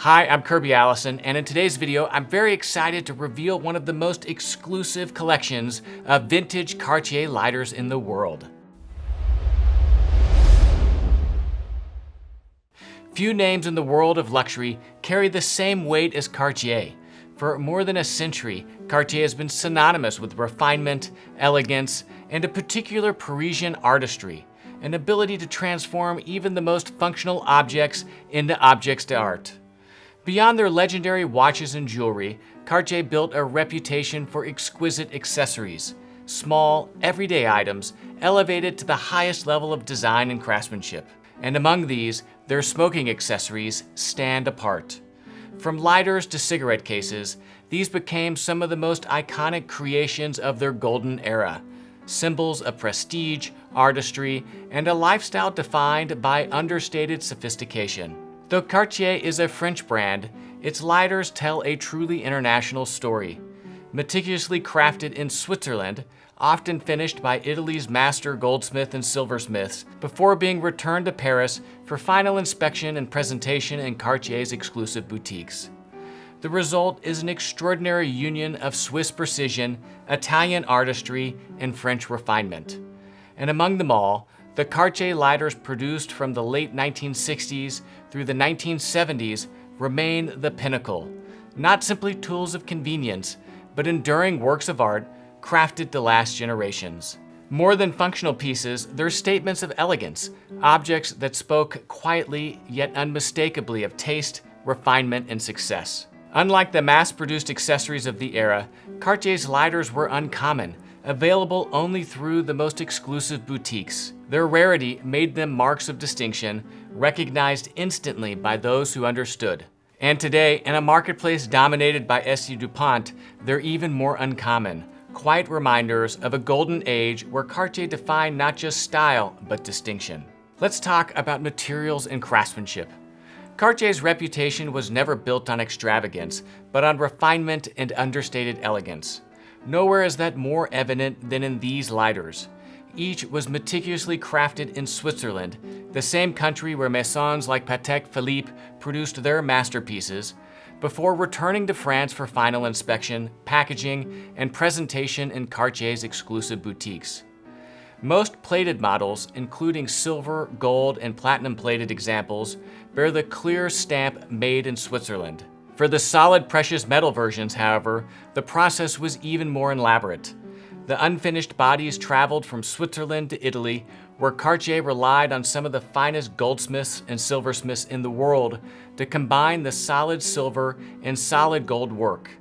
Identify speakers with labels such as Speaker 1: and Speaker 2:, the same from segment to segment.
Speaker 1: Hi, I'm Kirby Allison, and in today's video, I'm very excited to reveal one of the most exclusive collections of vintage Cartier lighters in the world. Few names in the world of luxury carry the same weight as Cartier. For more than a century, Cartier has been synonymous with refinement, elegance, and a particular Parisian artistry, an ability to transform even the most functional objects into objects d'art. Beyond their legendary watches and jewelry, Cartier built a reputation for exquisite accessories, small, everyday items elevated to the highest level of design and craftsmanship. And among these, their smoking accessories stand apart. From lighters to cigarette cases, these became some of the most iconic creations of their golden era, symbols of prestige, artistry, and a lifestyle defined by understated sophistication. Though Cartier is a French brand, its lighters tell a truly international story. Meticulously crafted in Switzerland, often finished by Italy's master goldsmith and silversmiths, before being returned to Paris for final inspection and presentation in Cartier's exclusive boutiques. The result is an extraordinary union of Swiss precision, Italian artistry, and French refinement. And among them all, the Cartier lighters produced from the late 1960s through the 1970s remain the pinnacle, not simply tools of convenience, but enduring works of art crafted to last generations. More than functional pieces, they're statements of elegance, objects that spoke quietly yet unmistakably of taste, refinement, and success. Unlike the mass-produced accessories of the era, Cartier's lighters were uncommon, available only through the most exclusive boutiques. Their rarity made them marks of distinction, recognized instantly by those who understood. And today, in a marketplace dominated by Dupont, they're even more uncommon, quiet reminders of a golden age where Cartier defined not just style, but distinction. Let's talk about materials and craftsmanship. Cartier's reputation was never built on extravagance, but on refinement and understated elegance. Nowhere is that more evident than in these lighters. Each was meticulously crafted in Switzerland, the same country where maisons like Patek Philippe produced their masterpieces, before returning to France for final inspection, packaging, and presentation in Cartier's exclusive boutiques. Most plated models, including silver, gold, and platinum-plated examples, bear the clear stamp "Made in Switzerland." For the solid precious metal versions, however, the process was even more elaborate. The unfinished bodies traveled from Switzerland to Italy, where Cartier relied on some of the finest goldsmiths and silversmiths in the world to combine the solid silver and solid gold work.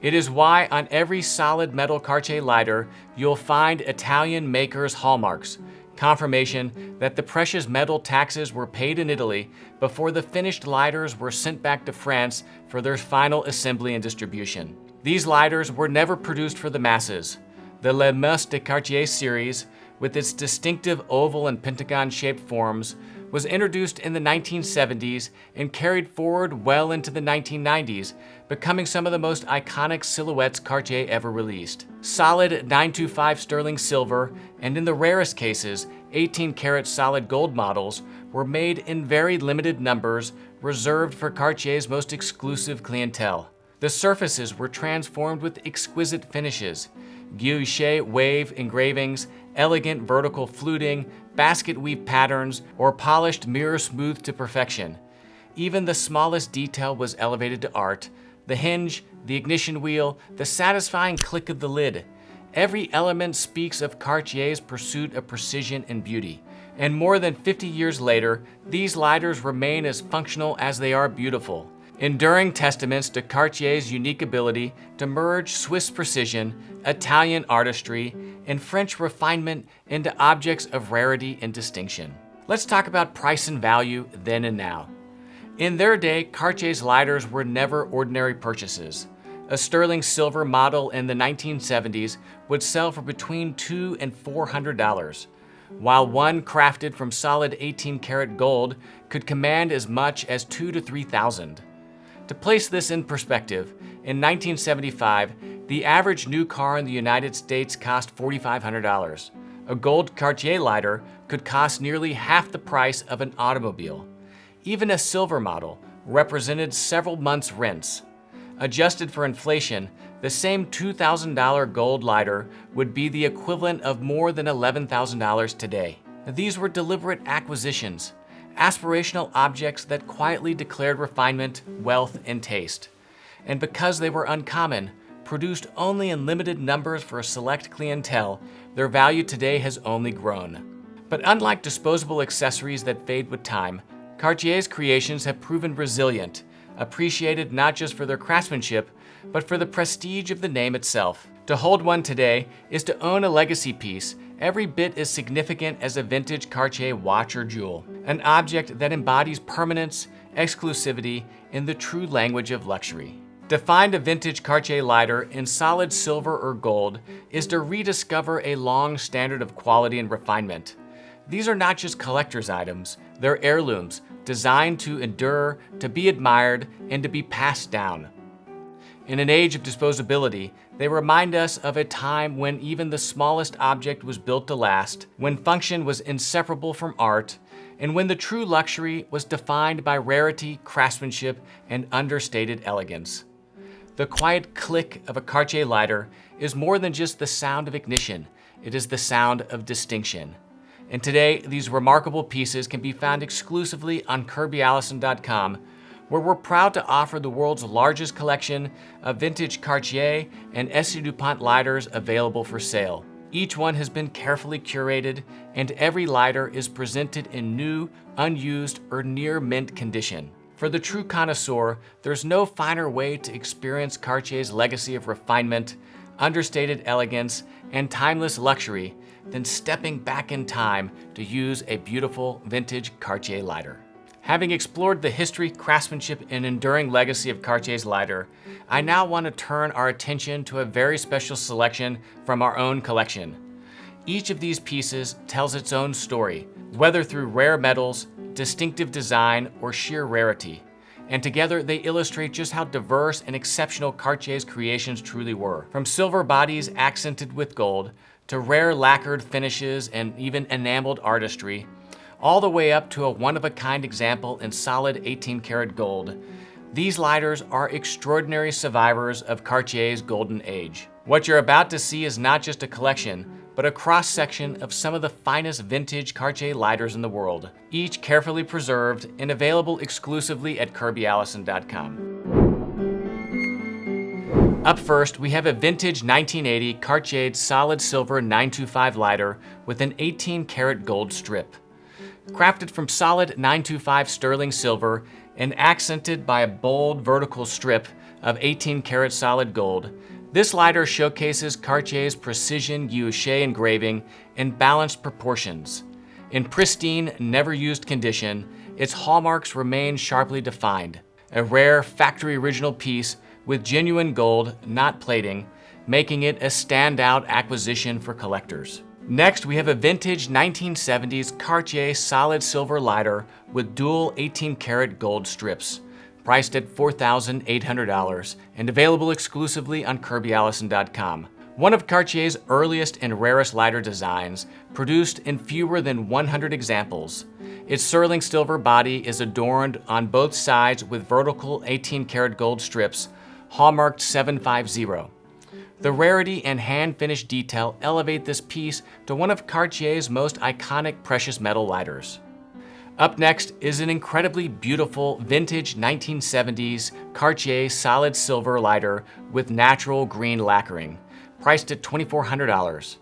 Speaker 1: It is why on every solid metal Cartier lighter, you'll find Italian makers' hallmarks, confirmation that the precious metal taxes were paid in Italy before the finished lighters were sent back to France for their final assembly and distribution. These lighters were never produced for the masses. The Le Must de Cartier series, with its distinctive oval and pentagon-shaped forms, was introduced in the 1970s and carried forward well into the 1990s, becoming some of the most iconic silhouettes Cartier ever released. Solid 925 sterling silver, and in the rarest cases, 18-karat solid gold models were made in very limited numbers, reserved for Cartier's most exclusive clientele. The surfaces were transformed with exquisite finishes, Guilloché wave engravings, elegant vertical fluting, basket weave patterns, or polished mirror smooth to perfection. Even the smallest detail was elevated to art. The hinge, the ignition wheel, the satisfying click of the lid. Every element speaks of Cartier's pursuit of precision and beauty. And more than 50 years later, these lighters remain as functional as they are beautiful, enduring testaments to Cartier's unique ability to merge Swiss precision, Italian artistry, and French refinement into objects of rarity and distinction. Let's talk about price and value then and now. In their day, Cartier's lighters were never ordinary purchases. A sterling silver model in the 1970s would sell for between $200 and $400, while one crafted from solid 18-karat gold could command as much as $2,000 to $3,000. To place this in perspective, in 1975, the average new car in the United States cost $4,500. A gold Cartier lighter could cost nearly half the price of an automobile. Even a silver model, represented several months' rents. Adjusted for inflation, the same $2,000 gold lighter would be the equivalent of more than $11,000 today. These were deliberate acquisitions, aspirational objects that quietly declared refinement, wealth, and taste. And because they were uncommon, produced only in limited numbers for a select clientele, their value today has only grown. But unlike disposable accessories that fade with time, Cartier's creations have proven resilient, appreciated not just for their craftsmanship, but for the prestige of the name itself. To hold one today is to own a legacy piece, every bit as significant as a vintage Cartier watch or jewel, an object that embodies permanence, exclusivity, in the true language of luxury. To find a vintage Cartier lighter in solid silver or gold is to rediscover a long standard of quality and refinement. These are not just collector's items, they're heirlooms, designed to endure, to be admired, and to be passed down. In an age of disposability, they remind us of a time when even the smallest object was built to last, when function was inseparable from art, and when the true luxury was defined by rarity, craftsmanship, and understated elegance. The quiet click of a Cartier lighter is more than just the sound of ignition, it is the sound of distinction. And today, these remarkable pieces can be found exclusively on kirbyallison.com, where we're proud to offer the world's largest collection of vintage Cartier and Dupont lighters available for sale. Each one has been carefully curated, and every lighter is presented in new, unused, or near mint condition. For the true connoisseur, there's no finer way to experience Cartier's legacy of refinement, understated elegance, and timeless luxury than stepping back in time to use a beautiful vintage Cartier lighter. Having explored the history, craftsmanship, and enduring legacy of Cartier's lighter, I now want to turn our attention to a very special selection from our own collection. Each of these pieces tells its own story, whether through rare metals, distinctive design, or sheer rarity. And together they illustrate just how diverse and exceptional Cartier's creations truly were. From silver bodies accented with gold, to rare lacquered finishes and even enameled artistry, all the way up to a one-of-a-kind example in solid 18-karat gold. These lighters are extraordinary survivors of Cartier's golden age. What you're about to see is not just a collection, but a cross-section of some of the finest vintage Cartier lighters in the world, each carefully preserved and available exclusively at kirbyallison.com. Up first, we have a vintage 1980 Cartier solid silver 925 lighter with an 18-karat gold strip. Crafted from solid 925 sterling silver and accented by a bold vertical strip of 18-karat solid gold, this lighter showcases Cartier's precision Guilloché engraving and balanced proportions. In pristine, never-used condition, its hallmarks remain sharply defined. A rare, factory-original piece with genuine gold, not plating, making it a standout acquisition for collectors. Next, we have a vintage 1970s Cartier solid silver lighter with dual 18-karat gold strips, priced at $4,800 and available exclusively on kirbyallison.com. One of Cartier's earliest and rarest lighter designs, produced in fewer than 100 examples. Its sterling silver body is adorned on both sides with vertical 18-karat gold strips, hallmarked 750. The rarity and hand-finished detail elevate this piece to one of Cartier's most iconic precious metal lighters. Up next is an incredibly beautiful vintage 1970s Cartier solid silver lighter with natural green lacquering, priced at $2,400.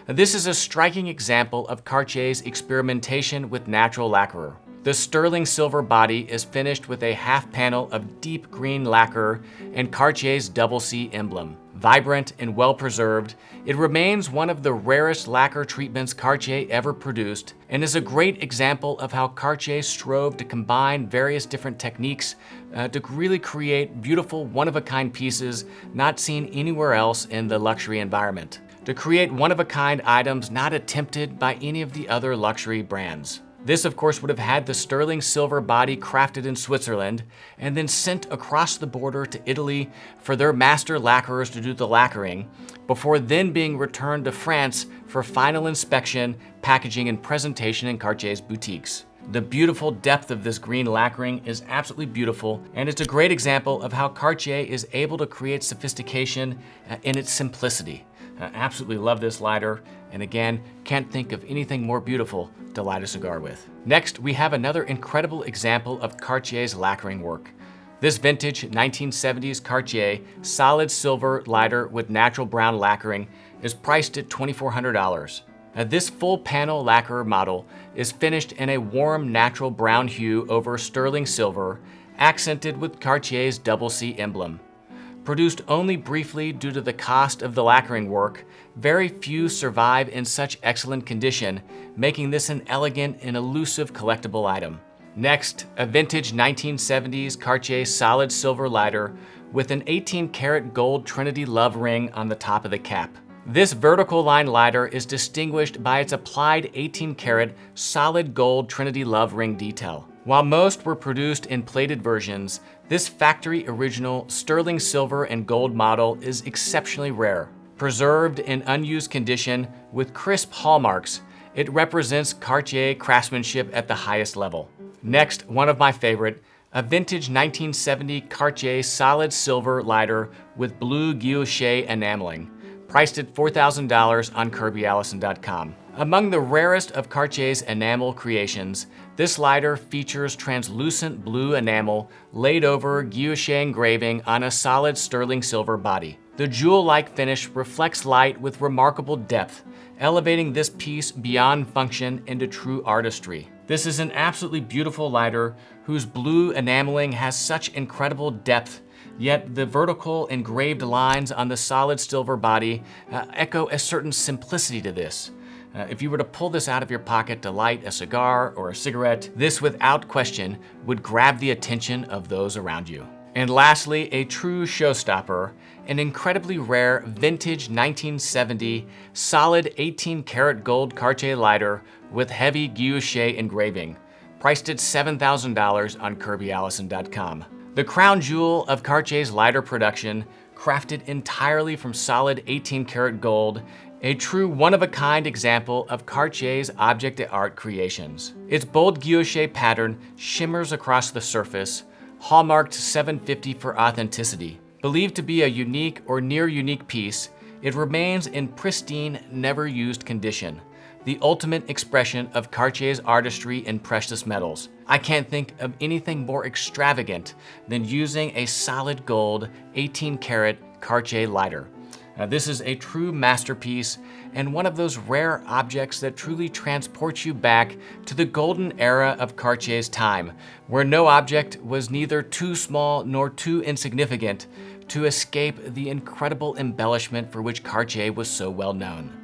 Speaker 1: This is a striking example of Cartier's experimentation with natural lacquer. The sterling silver body is finished with a half panel of deep green lacquer and Cartier's double C emblem. Vibrant and well-preserved, it remains one of the rarest lacquer treatments Cartier ever produced and is a great example of how Cartier strove to combine various different techniques to really create beautiful, one-of-a-kind pieces not seen anywhere else in the luxury environment. To create one-of-a-kind items not attempted by any of the other luxury brands. This, of course, would have had the sterling silver body crafted in Switzerland and then sent across the border to Italy for their master lacquerers to do the lacquering, before then being returned to France for final inspection, packaging, and presentation in Cartier's boutiques. The beautiful depth of this green lacquering is absolutely beautiful, and it's a great example of how Cartier is able to create sophistication in its simplicity. I absolutely love this lighter, and again, can't think of anything more beautiful to light a cigar with. Next, we have another incredible example of Cartier's lacquering work. This vintage 1970s Cartier solid silver lighter with natural brown lacquering is priced at $2,400. This full panel lacquer model is finished in a warm natural brown hue over sterling silver, accented with Cartier's double C emblem. Produced only briefly due to the cost of the lacquering work, very few survive in such excellent condition, making this an elegant and elusive collectible item. Next, a vintage 1970s Cartier solid silver lighter with an 18-karat gold Trinity love ring on the top of the cap. This vertical line lighter is distinguished by its applied 18-karat solid gold Trinity love ring detail. While most were produced in plated versions, this factory original sterling silver and gold model is exceptionally rare. Preserved in unused condition with crisp hallmarks, it represents Cartier craftsmanship at the highest level. Next, one of my favorite, a vintage 1970 Cartier solid silver lighter with blue Guilloché enameling, priced at $4,000 on kirbyallison.com. Among the rarest of Cartier's enamel creations, this lighter features translucent blue enamel laid over Guilloché engraving on a solid sterling silver body. The jewel-like finish reflects light with remarkable depth, elevating this piece beyond function into true artistry. This is an absolutely beautiful lighter whose blue enameling has such incredible depth, yet the vertical engraved lines on the solid silver body echo a certain simplicity to this. If you were to pull this out of your pocket to light a cigar or a cigarette, this without question would grab the attention of those around you. And lastly, a true showstopper, an incredibly rare vintage 1970 solid 18-karat gold Cartier lighter with heavy Guilloché engraving, priced at $7,000 on kirbyallison.com. The crown jewel of Cartier's lighter production, crafted entirely from solid 18-karat gold, a true one-of-a-kind example of Cartier's object art creations. Its bold Guilloché pattern shimmers across the surface, hallmarked 750 for authenticity. Believed to be a unique or near-unique piece, it remains in pristine, never-used condition, the ultimate expression of Cartier's artistry in precious metals. I can't think of anything more extravagant than using a solid gold 18-karat Cartier lighter. This is a true masterpiece and one of those rare objects that truly transports you back to the golden era of Cartier's time, where no object was neither too small nor too insignificant to escape the incredible embellishment for which Cartier was so well known.